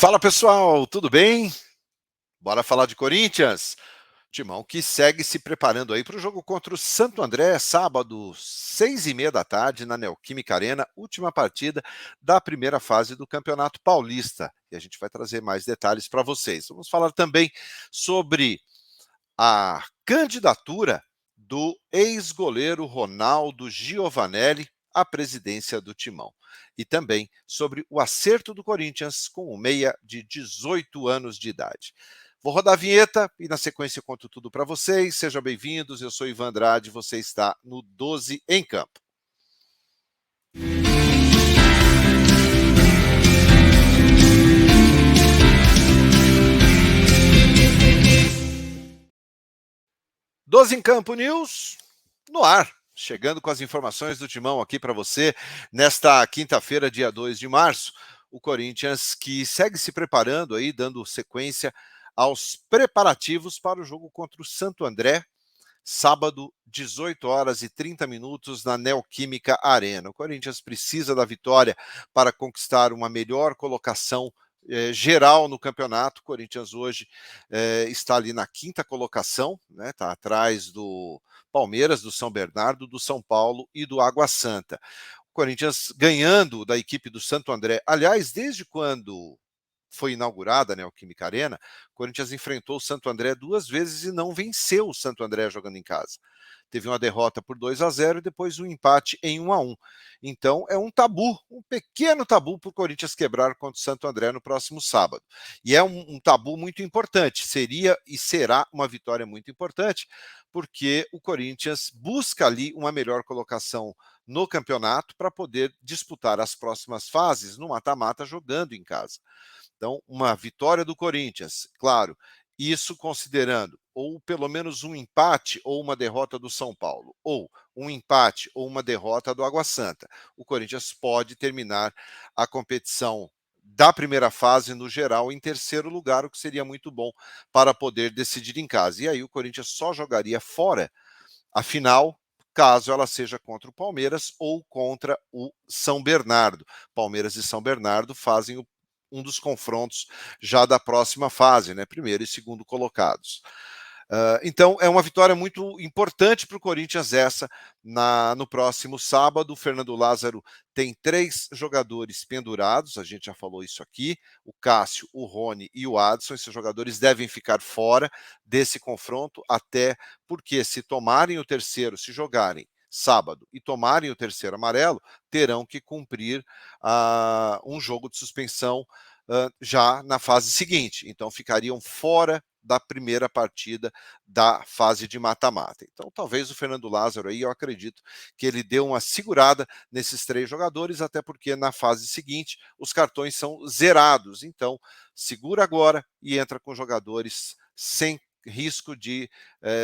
Fala pessoal, tudo bem? Bora falar de Corinthians? Timão que segue se preparando aí para o jogo contra o Santo André, sábado, 6h30 da tarde, na Neoquímica Arena, última partida da primeira fase do Campeonato Paulista. E a gente vai trazer mais detalhes para vocês. Vamos falar também sobre a candidatura do ex-goleiro Ronaldo Giovanelli à presidência do Timão. E também sobre o acerto do Corinthians com o meia de 18 anos de idade. Vou rodar a vinheta e na sequência eu conto tudo para vocês. Sejam bem-vindos, eu sou Ivan Andrade, você está no 12 em Campo. Doze em Campo News, no ar. Chegando com as informações do Timão aqui para você, nesta quinta-feira, dia 2 de março, o Corinthians que segue se preparando aí, dando sequência aos preparativos para o jogo contra o Santo André, sábado, 18h30 na Neoquímica Arena. O Corinthians precisa da vitória para conquistar uma melhor colocação geral no campeonato. O Corinthians hoje está ali na quinta colocação, né? Está atrás do Palmeiras, do São Bernardo, do São Paulo e do Água Santa. O Corinthians ganhando da equipe do Santo André. Aliás, desde quando foi inaugurada, né, o Neoquímica Arena, o Corinthians enfrentou o Santo André 2 vezes e não venceu o Santo André jogando em casa. Teve uma derrota por 2-0 e depois um empate em 1-1. Então é um tabu, um pequeno tabu para o Corinthians quebrar contra o Santo André no próximo sábado. E é um tabu muito importante, seria e será uma vitória muito importante, porque o Corinthians busca ali uma melhor colocação no campeonato para poder disputar as próximas fases no mata-mata jogando em casa. Então, uma vitória do Corinthians, claro, isso considerando ou pelo menos um empate ou uma derrota do São Paulo, ou um empate ou uma derrota do Água Santa. O Corinthians pode terminar a competição da primeira fase, no geral, em terceiro lugar, o que seria muito bom para poder decidir em casa. E aí o Corinthians só jogaria fora a final, caso ela seja contra o Palmeiras ou contra o São Bernardo. Palmeiras e São Bernardo fazem um dos confrontos já da próxima fase, né? Primeiro e segundo colocados. Então, é uma vitória muito importante para o Corinthians essa. No próximo sábado, o Fernando Lázaro tem 3 jogadores pendurados, a gente já falou isso aqui, o Cássio, o Rony e o Adson. Esses jogadores devem ficar fora desse confronto, até porque se tomarem o terceiro, se jogarem sábado e tomarem o terceiro amarelo, terão que cumprir um jogo de suspensão já na fase seguinte. Então ficariam fora da primeira partida da fase de mata-mata. Então talvez o Fernando Lázaro aí, eu acredito que ele deu uma segurada nesses 3 jogadores, até porque na fase seguinte os cartões são zerados. Então segura agora e entra com jogadores sem risco de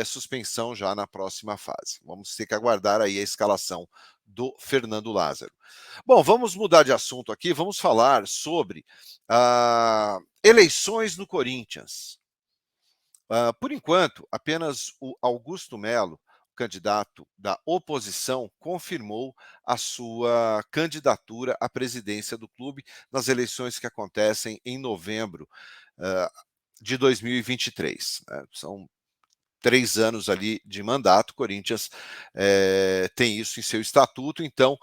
suspensão já na próxima fase. Vamos ter que aguardar aí a escalação do Fernando Lázaro. Bom, vamos mudar de assunto aqui, vamos falar sobre eleições no Corinthians. Por enquanto, apenas o Augusto Melo, candidato da oposição, confirmou a sua candidatura à presidência do clube nas eleições que acontecem em novembro de 2023. São 3 anos ali de mandato, o Corinthians tem isso em seu estatuto. Então,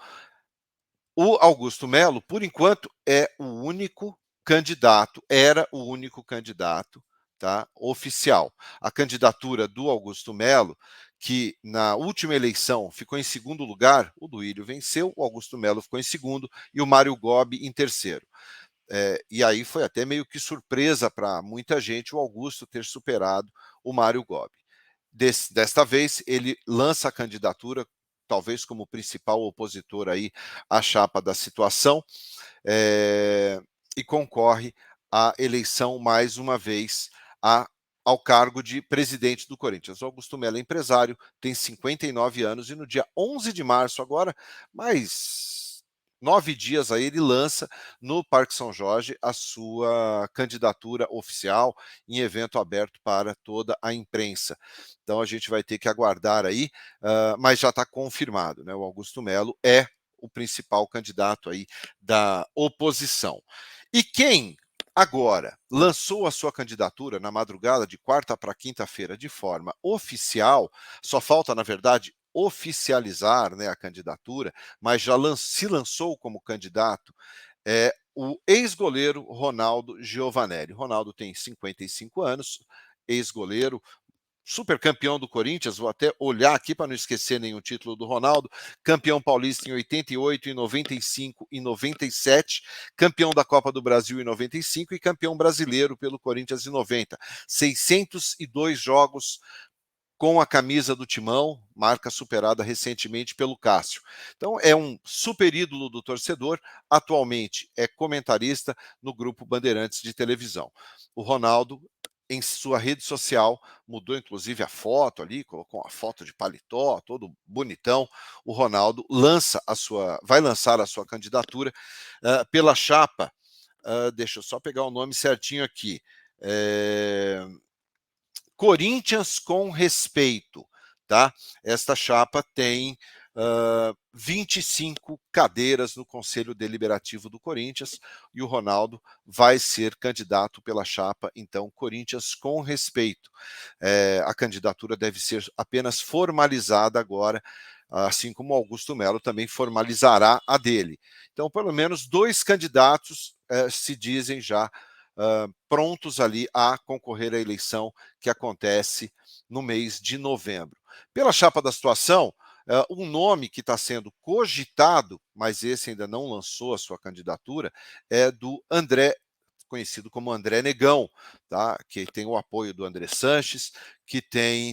o Augusto Melo, por enquanto, é o único candidato, era o único candidato, tá, oficial. A candidatura do Augusto Melo, que na última eleição ficou em segundo lugar, o Duílio venceu, o Augusto Melo ficou em segundo e o Mário Gobi em terceiro. E aí foi até meio que surpresa para muita gente o Augusto ter superado o Mário Gobi. Desta vez, ele lança a candidatura, talvez como principal opositor aí à chapa da situação, e concorre à eleição mais uma vez ao cargo de presidente do Corinthians. O Augusto Melo é empresário, tem 59 anos e no dia 11 de março agora, mais 9 dias aí, ele lança no Parque São Jorge a sua candidatura oficial em evento aberto para toda a imprensa. Então a gente vai ter que aguardar aí, mas já está confirmado, né? O Augusto Melo é o principal candidato aí da oposição. E quem Agora, lançou a sua candidatura na madrugada de quarta para quinta-feira de forma oficial, só falta, na verdade, oficializar, né, a candidatura, mas já se lançou como candidato, o ex-goleiro Ronaldo Giovanelli. Ronaldo tem 55 anos, ex-goleiro, super campeão do Corinthians, vou até olhar aqui para não esquecer nenhum título do Ronaldo, campeão paulista em 88, em 95 e 97, campeão da Copa do Brasil em 95 e campeão brasileiro pelo Corinthians em 90. 602 jogos com a camisa do Timão, marca superada recentemente pelo Cássio. Então é um super ídolo do torcedor, atualmente é comentarista no grupo Bandeirantes de televisão. O Ronaldo, em sua rede social, mudou inclusive a foto ali, colocou uma foto de paletó, todo bonitão. O Ronaldo vai lançar a sua candidatura pela chapa, deixa eu só pegar o nome certinho aqui, Corinthians com Respeito, tá? Esta chapa tem 25 cadeiras no Conselho Deliberativo do Corinthians e o Ronaldo vai ser candidato pela chapa, então, Corinthians com Respeito. A candidatura deve ser apenas formalizada agora, assim como Augusto Melo também formalizará a dele. Então, pelo menos 2 candidatos se dizem já prontos ali a concorrer à eleição que acontece no mês de novembro. Pela chapa da situação, um nome que está sendo cogitado, mas esse ainda não lançou a sua candidatura, é do André, conhecido como André Negão, tá? Que tem o apoio do André Sanches, que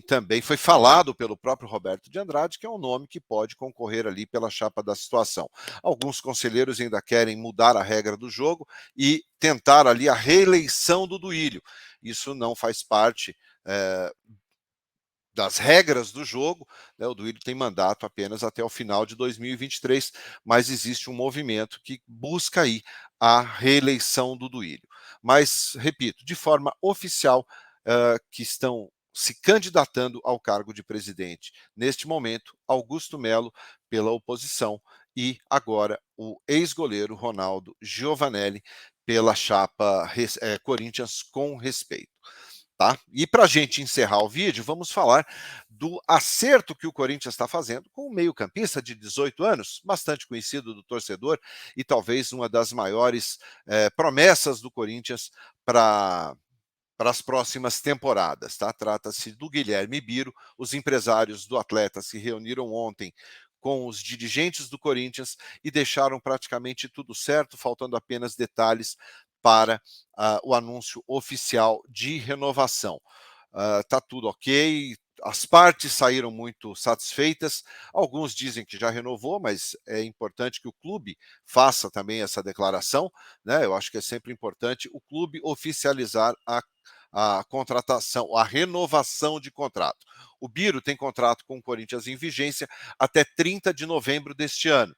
também foi falado pelo próprio Roberto de Andrade, que é um nome que pode concorrer ali pela chapa da situação. Alguns conselheiros ainda querem mudar a regra do jogo e tentar ali a reeleição do Duílio. Isso não faz parte das regras do jogo, né? O Duílio tem mandato apenas até o final de 2023, mas existe um movimento que busca aí a reeleição do Duílio. Mas, repito, de forma oficial, que estão se candidatando ao cargo de presidente. Neste momento, Augusto Melo pela oposição e agora o ex-goleiro Ronaldo Giovanelli pela chapa Corinthians com Respeito. Tá? E para a gente encerrar o vídeo, vamos falar do acerto que o Corinthians está fazendo com o meio-campista de 18 anos, bastante conhecido do torcedor e talvez uma das maiores promessas do Corinthians para as próximas temporadas. Tá? Trata-se do Guilherme Biro. Os empresários do atleta se reuniram ontem com os dirigentes do Corinthians e deixaram praticamente tudo certo, faltando apenas detalhes para o anúncio oficial de renovação. Está tudo ok, as partes saíram muito satisfeitas, alguns dizem que já renovou, mas é importante que o clube faça também essa declaração, né? Eu acho que é sempre importante o clube oficializar a contratação, a renovação de contrato. O Biro tem contrato com o Corinthians em vigência até 30 de novembro deste ano.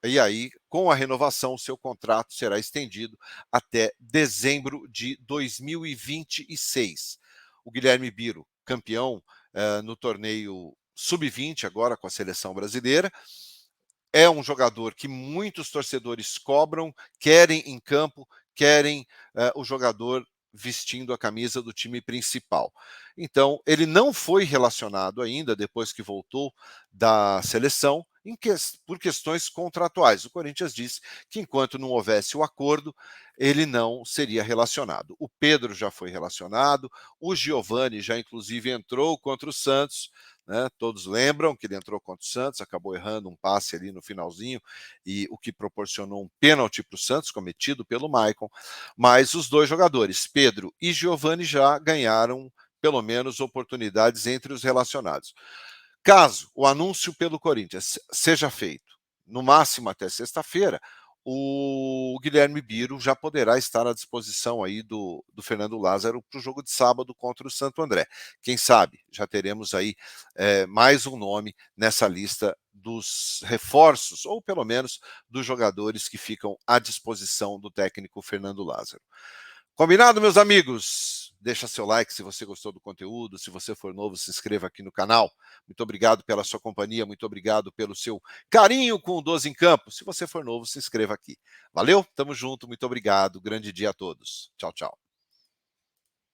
E aí, com a renovação, o seu contrato será estendido até dezembro de 2026. O Guilherme Biro, campeão no torneio Sub-20, agora com a seleção brasileira, é um jogador que muitos torcedores cobram, querem em campo, querem o jogador vestindo a camisa do time principal. Então, ele não foi relacionado ainda, depois que voltou da seleção, por questões contratuais. O Corinthians disse que enquanto não houvesse o acordo, ele não seria relacionado. O Pedro já foi relacionado, o Giovani já inclusive entrou contra o Santos, né? Todos lembram que ele entrou contra o Santos, acabou errando um passe ali no finalzinho, e o que proporcionou um pênalti para o Santos, cometido pelo Maicon. Mas os dois jogadores, Pedro e Giovani, já ganharam pelo menos oportunidades entre os relacionados. Caso o anúncio pelo Corinthians seja feito, no máximo até sexta-feira, o Guilherme Biro já poderá estar à disposição aí do Fernando Lázaro para o jogo de sábado contra o Santo André. Quem sabe já teremos aí mais um nome nessa lista dos reforços, ou pelo menos dos jogadores que ficam à disposição do técnico Fernando Lázaro. Combinado, meus amigos? deixa seu like se você gostou do conteúdo, se você for novo, se inscreva aqui no canal. Muito obrigado pela sua companhia, muito obrigado pelo seu carinho com o 12 em Campo. Se você for novo, se inscreva aqui. Valeu, tamo junto, muito obrigado, grande dia a todos. Tchau, tchau.